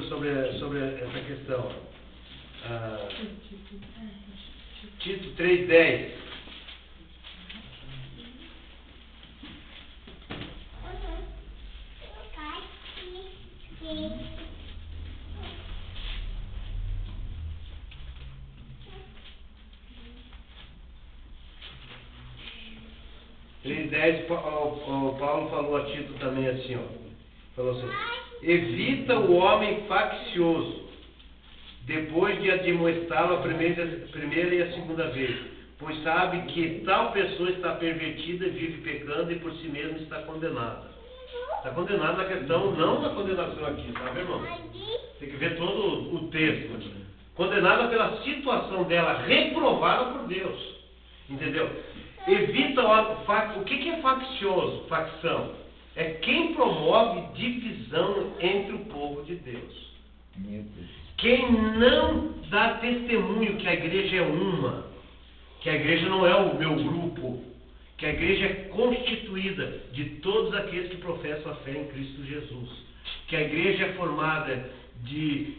sobre essa questão. Tito 3:10. O Paulo falou a Tito também assim, ó. Falou assim: evita o homem faccioso, depois de admoestá-lo a primeira e a segunda vez, pois sabe que tal pessoa está pervertida, vive pecando e por si mesma está condenada. Está condenada na questão, não na condenação aqui, sabe, irmão? Tem que ver todo o texto. Condenada pela situação dela, reprovada por Deus. Entendeu? Evita o que é faccioso? Facção. É quem promove divisão entre o povo de Deus. Quem não dá testemunho que a igreja é uma, que a igreja não é o meu grupo, que a igreja é constituída de todos aqueles que professam a fé em Cristo Jesus, que a igreja é formada de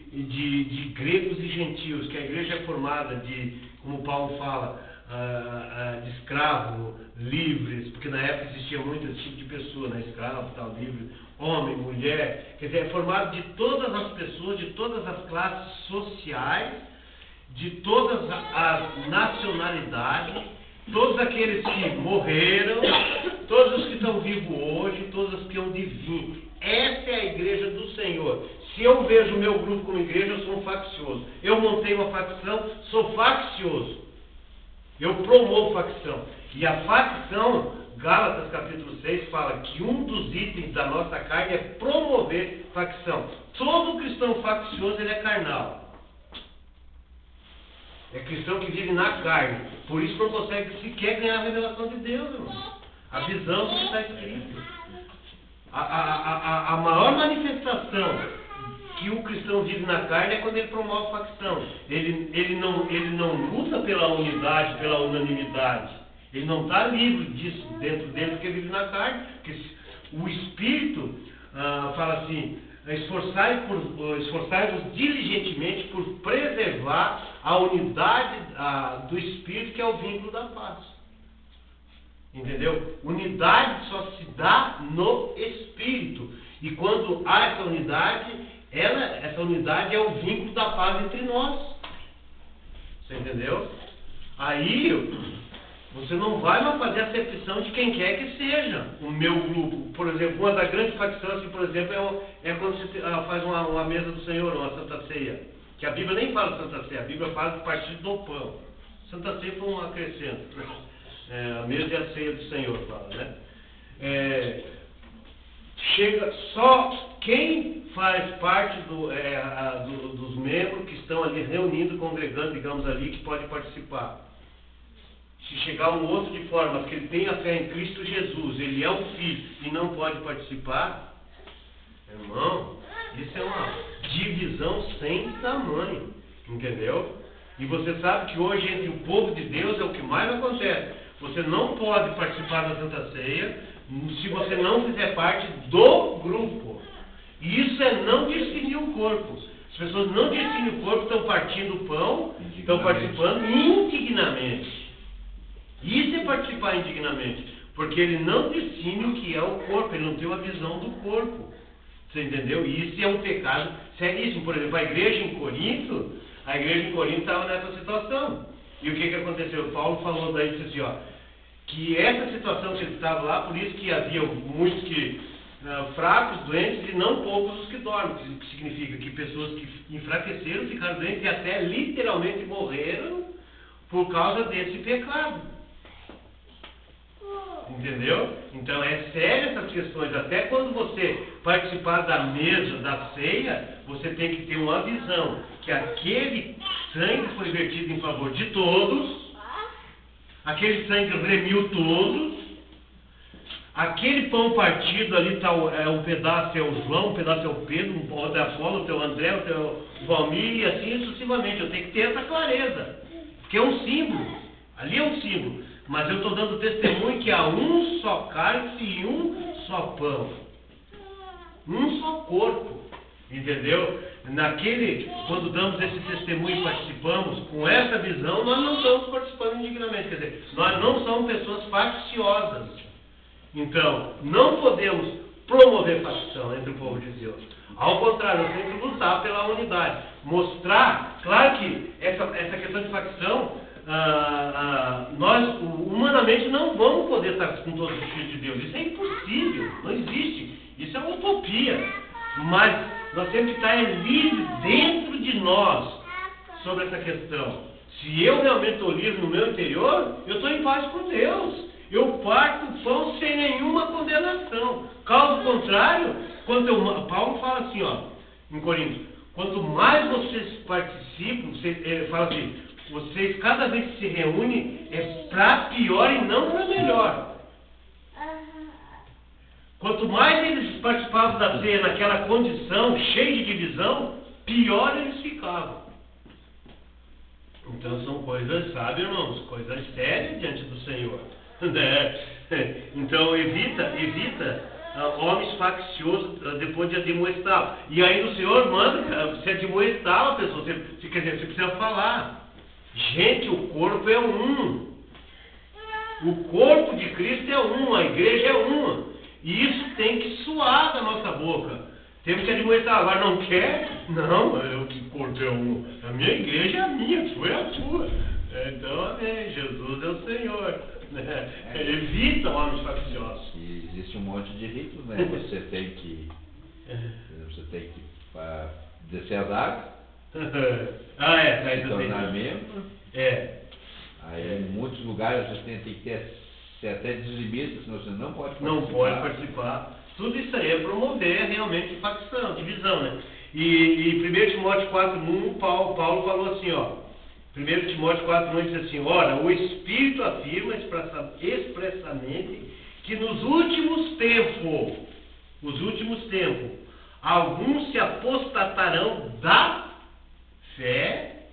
gregos e gentios, que a igreja é formada de, como Paulo fala, de escravo, livres, porque na época existia muito esse tipo de pessoa, né? Escravo, tal, livre, homem, mulher, quer dizer, é formado de todas as pessoas, de todas as classes sociais, de todas as nacionalidades, todos aqueles que morreram, todos os que estão vivos hoje, todos os que hão de vir. Essa é a igreja do Senhor. Se eu vejo o meu grupo como igreja, eu sou um faccioso. Eu montei uma facção, sou faccioso. Eu promovo facção. E a facção, Gálatas capítulo 6, fala que um dos itens da nossa carne é promover facção. Todo cristão faccioso, ele é carnal. É cristão que vive na carne. Por isso não consegue sequer ganhar a revelação de Deus, irmão. A visão do que está escrito. A maior manifestação que o cristão vive na carne é quando ele promove facção. Ele não luta pela unidade, pela unanimidade. Ele não está livre disso dentro dele porque vive na carne. Porque o Espírito fala assim: esforçai-vos diligentemente por preservar a unidade do Espírito, que é o vínculo da paz. Entendeu? Unidade só se dá no Espírito. E quando há essa unidade, essa unidade é o vínculo da paz entre nós. Você entendeu? Aí você não vai mais fazer acepção de quem quer que seja o meu grupo. Por exemplo, uma das grandes facções, assim, por exemplo, é quando você faz uma mesa do Senhor, uma Santa Ceia. Que a Bíblia nem fala de Santa Ceia, a Bíblia fala do partido do pão. Santa Ceia foi um acrescento. A mesa e a ceia do Senhor fala, né? Chega só quem faz parte dos membros que estão ali reunindo, congregando, digamos ali, que pode participar. Se chegar um outro de forma que ele tem a fé em Cristo Jesus, ele é um filho e não pode participar, irmão, isso é uma divisão sem tamanho, entendeu? E você sabe que hoje entre o povo de Deus é o que mais acontece. Você não pode participar da Santa Ceia se você não fizer parte do grupo. E isso é não discernir o corpo. As pessoas não discernem o corpo, estão partindo o pão, estão participando indignamente. Isso é participar indignamente, porque ele não discerne o que é o corpo, ele não tem uma visão do corpo. Você entendeu? E isso é um pecado seríssimo. Por exemplo, a igreja em Corinto estava nessa situação. E o que aconteceu? Paulo falou daí, disse assim, ó, que essa situação que ele estava lá, por isso que havia muitos fracos, doentes, e não poucos os que dormem, que significa que pessoas que enfraqueceram, ficaram doentes e até literalmente morreram por causa desse pecado. Entendeu? Então é sério essas questões. Até quando você participar da mesa, da ceia, você tem que ter uma visão que aquele sangue foi vertido em favor de todos, aquele sangue remiu todos, aquele pão partido ali está um pedaço é o João, um pedaço é o Pedro, um outro é Apolo, outro é o André, outro é o Valmir, e assim sucessivamente. Eu tenho que ter essa clareza, porque é um símbolo, ali é um símbolo. Mas eu estou dando testemunho que há um só cálice e um só pão. Um só corpo. Entendeu? Quando damos esse testemunho e participamos, com essa visão, nós não estamos participando indignamente. Quer dizer, nós não somos pessoas facciosas. Então, não podemos promover facção entre o povo de Deus. Ao contrário, nós temos que lutar pela unidade. Mostrar, claro que essa questão de facção, nós humanamente não vamos poder estar com todos os filhos de Deus. Isso é impossível, não existe. Isso é uma utopia. Mas nós temos que estar livres dentro de nós sobre essa questão. Se eu realmente estou livre no meu interior, eu estou em paz com Deus. Eu parto o pão sem nenhuma condenação. Caso contrário, Paulo fala assim, ó, em Coríntios, quanto mais vocês participam, fala assim, vocês cada vez que se reúnem é para pior e não para melhor. Quanto mais eles participavam da ceia naquela condição, cheia de divisão, pior eles ficavam. Então são coisas, sabe, irmãos, coisas sérias diante do Senhor. Então evita homens facciosos depois de admoestá-lo. E aí o Senhor manda você admoestar a pessoa. Você precisa falar. Gente, o corpo é um. O corpo de Cristo é um, a igreja é uma. E isso tem que suar da nossa boca. Temos que admoestar. Agora não quer? Não, o corpo é um. A minha igreja é a minha, a sua é a sua. Então, amém. Jesus é o Senhor. Evita homens facciosos. E existe um monte de ritos, né? Você tem que descer as águas, se tornar membro. Aí em muitos lugares você tem que ser até dizimista, senão você não pode participar. Não pode participar. Tudo isso aí é promover realmente facção, divisão, né? E 1 Timóteo 4:1, Paulo falou assim, ó. 1 Timóteo 4:1 diz assim, ora, o Espírito afirma expressamente que nos últimos tempos, alguns se apostatarão da fé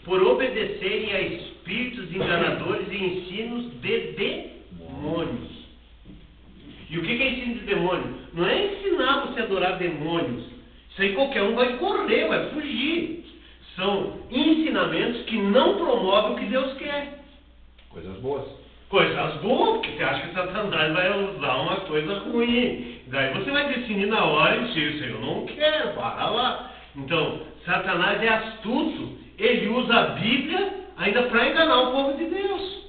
por obedecerem a espíritos enganadores e ensinos de demônios. E o que é ensino de demônio? Não é ensinar você a adorar demônios. Isso aí qualquer um vai correr, vai fugir. São ensinamentos que não promovem o que Deus quer. Coisas boas. Coisas boas, porque você acha que Satanás vai usar uma coisa ruim. Daí você vai decidir na hora e dizer, eu não quero, para lá. Então, Satanás é astuto. Ele usa a Bíblia ainda para enganar o povo de Deus.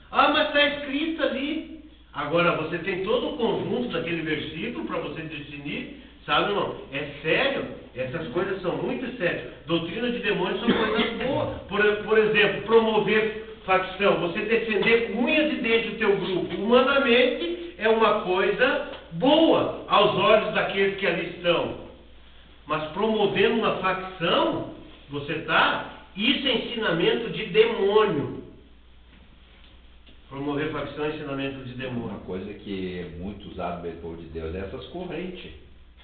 Ah, mas está escrito ali. Agora, você tem todo o conjunto daquele versículo para você decidir. Sabe, irmão? É sério. Essas coisas são muito sérias. Doutrina de demônios são coisas boas. Por exemplo, promover facção. Você defender com unhas e dentes o teu grupo. Humanamente é uma coisa boa aos olhos daqueles que ali estão. Mas promovendo uma facção, isso é ensinamento de demônio. Promover facção é ensinamento de demônio. Uma coisa que é muito usada pelo povo de Deus é essas correntes.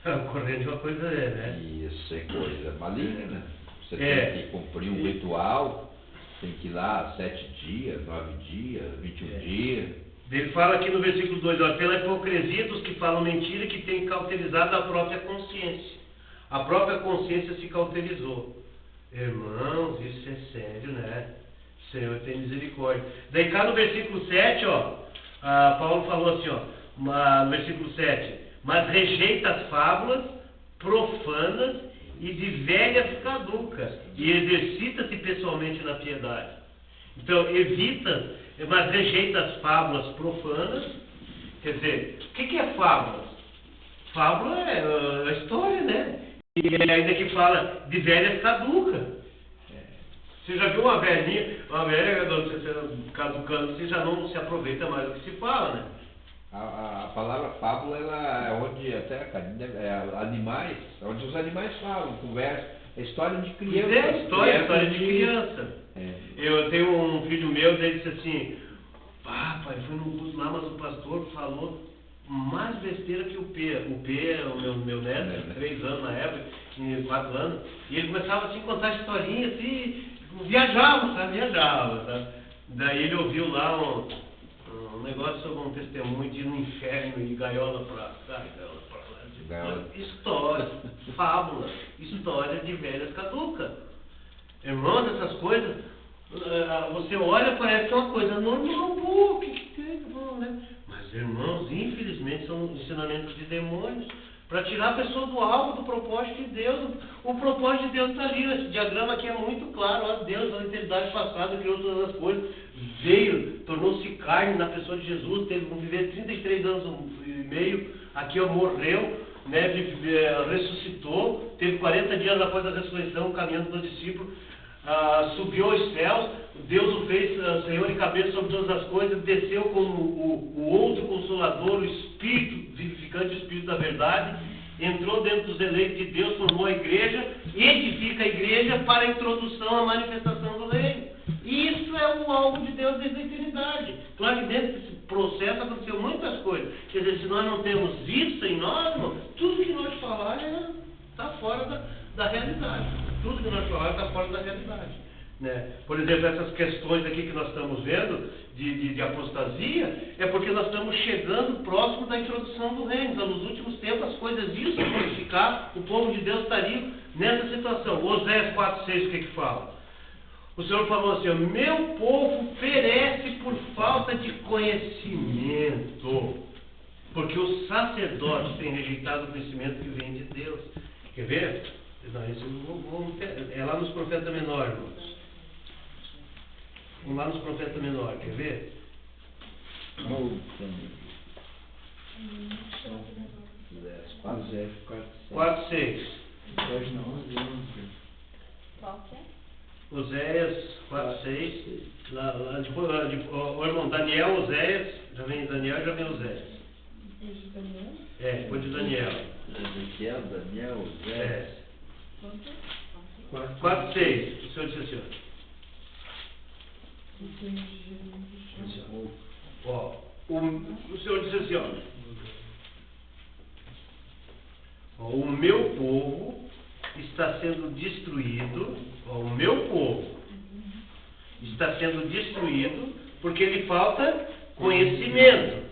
A corrente é uma coisa, né? Isso é coisa maligna. Você tem que cumprir um ritual, tem que ir lá 7 dias, 9 dias, 21 dias. Ele fala aqui no versículo 2, ó, pela hipocrisia dos que falam mentira e que têm cauterizado a própria consciência. A própria consciência se cauterizou. Irmãos, isso é sério, né? O Senhor tem misericórdia. Daí cá no versículo 7, Paulo falou assim, no versículo 7, mas rejeita as fábulas profanas e de velhas caducas e exercita-se pessoalmente na piedade. Então, mas rejeita as fábulas profanas. Quer dizer, o que é fábulas? Fábula é a história, né? E ainda que fala de velhas caducas. Você já viu uma velha caducando, você já não se aproveita mais do que se fala, né? A palavra fábula, ela é onde animais, onde os animais falam, conversam. É história de criança. É história de criança. Eu tenho um filho meu, ele disse assim, pai, foi num curso lá, mas o pastor falou mais besteira que o P. O P é o meu neto, 3 anos na época, 4 anos, e ele começava assim a contar historinhas, assim, viajava, sabe? Daí ele ouviu lá um negócio sobre um testemunho de ir no inferno e gaiola pra cá, gaiola pra lá. Histórias, fábulas, histórias de velhas caducas. Irmãos, essas coisas, você olha, parece que é uma coisa normal, pô, o que tem, né? Mas, irmãos, infelizmente são ensinamentos de demônios para tirar a pessoa do alvo, do propósito de Deus. O propósito de Deus está ali. Esse diagrama aqui é muito claro. Ó, Deus, na eternidade passada, criou todas as coisas, veio, tornou-se carne na pessoa de Jesus, teve que viver 33 anos e meio, aqui morreu, né, ressuscitou, teve 40 dias após a ressurreição, caminhando com os discípulos, subiu aos céus, Deus o fez Senhor e cabeça sobre todas as coisas, desceu como o outro Consolador, o Espírito vivificante, o Espírito da verdade, entrou dentro dos eleitos de Deus, formou a igreja, edifica a igreja para a introdução à manifestação do reino. E isso é o alvo de Deus desde a eternidade. Claro que dentro desse processo aconteceu muitas coisas. Quer dizer, se nós não temos isso em nós, irmão, tudo que nós falar está fora da realidade. Tudo que nós falar está fora da realidade. Né? Por exemplo, essas questões aqui que nós estamos vendo de apostasia, é porque nós estamos chegando próximo da introdução do reino. Então, nos últimos tempos, as coisas iam se modificar, o povo de Deus estaria nessa situação. Oséias 4,6, o que fala? O Senhor falou assim: meu povo perece por falta de conhecimento, porque os sacerdotes têm rejeitado o conhecimento que vem de Deus. Quer ver? Não, é lá nos profetas menores, irmãos. Vamos lá nos profetas menores, quer ver? 4,6. Qual que é? Oséias 4,6. O irmão Daniel, Oséias. Já vem Daniel e já vem Oséias. Depois de Daniel. Ezequiel, Daniel, Oséias. 4,6. O Senhor disse assim: ó, o Senhor disse assim: ó, o meu povo está sendo destruído. Ó, o meu povo está sendo destruído porque lhe falta conhecimento.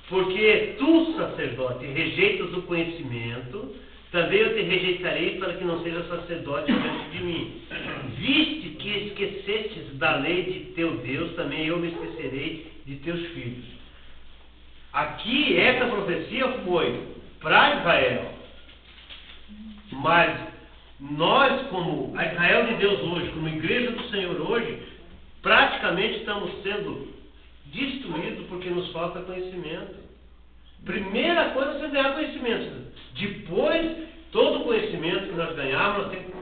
Porque tu, sacerdote, rejeitas o conhecimento, também eu te rejeitarei para que não seja sacerdote diante de mim. Viste que esquecestes da lei de teu Deus, também eu me esquecerei de teus filhos. Aqui, essa profecia foi para Israel. Mas nós, como a Israel de Deus hoje, como igreja do Senhor hoje, praticamente estamos sendo destruídos porque nos falta conhecimento. Primeira coisa é você ganhar conhecimento. Depois, todo o conhecimento que nós ganharmos, nós temos que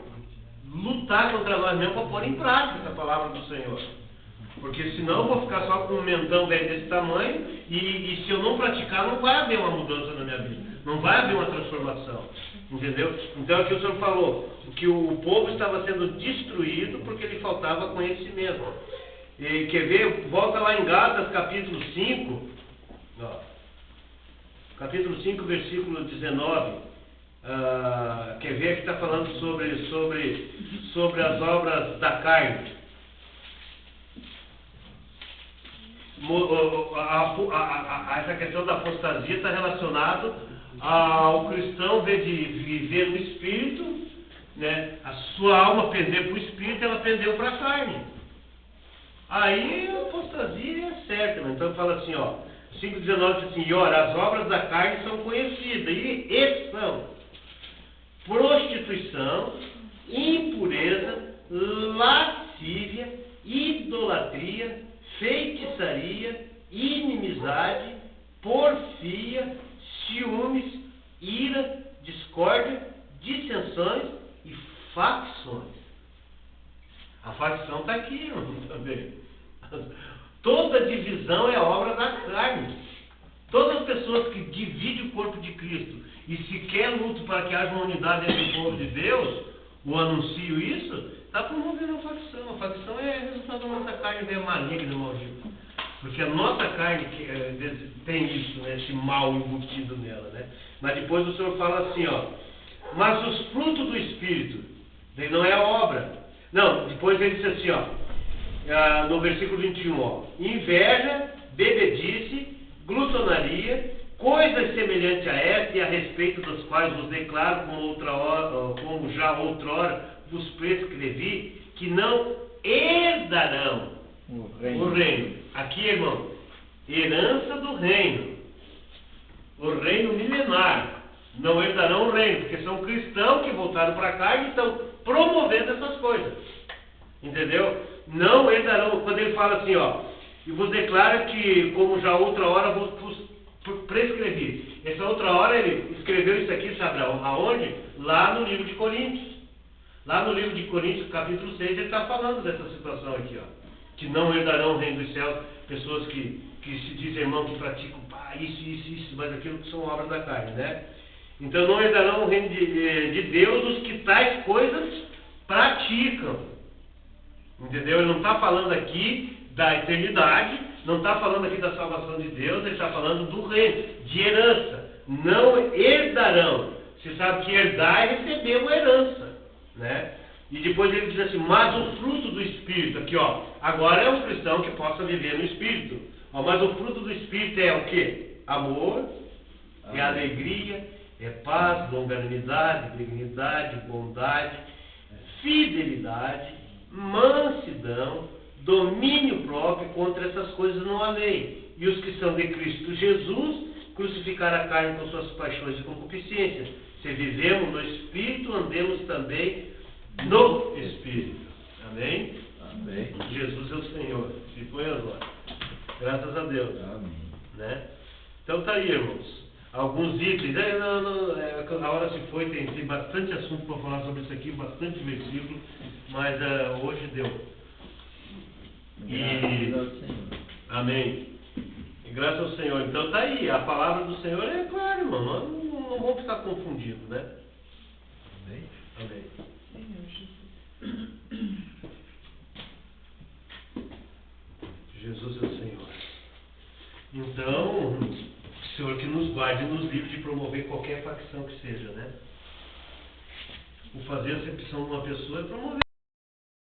lutar contra nós mesmos para pôr em prática essa palavra do Senhor. Porque senão eu vou ficar só com um mentão velho desse tamanho e se eu não praticar, não vai haver uma mudança na minha vida. Não vai haver uma transformação. Entendeu? Então aqui o Senhor falou que o povo estava sendo destruído porque lhe faltava conhecimento. E quer ver? Volta lá em Gálatas capítulo 5. Ó. Capítulo 5, versículo 19. Quer ver? Aqui está falando sobre as obras da carne. Essa questão da apostasia está relacionada ao cristão viver no espírito, né? A sua alma pender para o espírito, ela pendeu para a carne. Aí a apostasia é certa, né? Então fala assim, ó, 5,19 diz assim: e ora, as obras da carne são conhecidas, e são prostituição, impureza, lascívia, idolatria, feitiçaria, inimizade, porfia, ciúmes, ira, discórdia, dissensões e facções. A facção está aqui, irmão, também. Toda divisão é obra da carne. Todas as pessoas que dividem o corpo de Cristo e sequer lutam para que haja uma unidade entre o povo de Deus, ou anunciam isso, está promovendo a facção. A facção é resultado da nossa carne meio maligna, maldita. Porque a nossa carne tem isso, né, esse mal embutido nela, né? Mas depois o Senhor fala assim, ó, mas os frutos do Espírito, daí não é a obra. Não, depois ele diz assim, ó, no versículo 21, ó, inveja, bebedice, glutonaria, coisas semelhantes a esta e a respeito das quais vos declaro como já outrora vos prescrevi, que não herdarão o reino. Aqui, irmão, herança do reino, o reino milenar. Não herdarão o reino, porque são cristãos que voltaram para cá e estão promovendo essas coisas. Entendeu? Não herdarão, quando ele fala assim, ó, e vos declara que, como já outra hora vos prescrevi. Essa outra hora ele escreveu isso aqui, sabe aonde? Lá no livro de Coríntios. Lá no livro de Coríntios, capítulo 6, ele está falando dessa situação aqui, ó. Que não herdarão o reino dos céus, pessoas que se dizem irmão, que praticam isso, mas aquilo que são obras da carne, né? Então não herdarão o reino de Deus os que tais coisas praticam. Entendeu? Ele não está falando aqui da eternidade, não está falando aqui da salvação de Deus, ele está falando do reino, de herança. Não herdarão. Você sabe que herdar é receber uma herança, né? E depois ele diz assim, mas o fruto do Espírito, aqui ó, agora é um cristão que possa viver no Espírito. Ó, mas o fruto do Espírito é o quê? Amor, é alegria, é paz, longanimidade, benignidade, bondade, fidelidade, mansidão, domínio próprio. Contra essas coisas não há lei. E os que são de Cristo Jesus crucificaram a carne com suas paixões e concupiscências. Se vivemos no Espírito, andemos também no Espírito. Amém? Amém. Jesus é o Senhor. Se foi agora. Graças a Deus. Amém. Né? Então tá aí, irmãos. Alguns itens. A hora se foi, tem bastante assunto para falar sobre isso aqui, bastante versículo, mas hoje deu. Graças ao Senhor. Amém. E graças ao Senhor. Então tá aí, a palavra do Senhor é clara, irmão. Nós não vamos ficar confundidos, né? Amém. Amém. Jesus é o Senhor. Então, o Senhor que nos guarde e nos livre de promover qualquer facção que seja, né? O fazer acepção de uma pessoa é promover.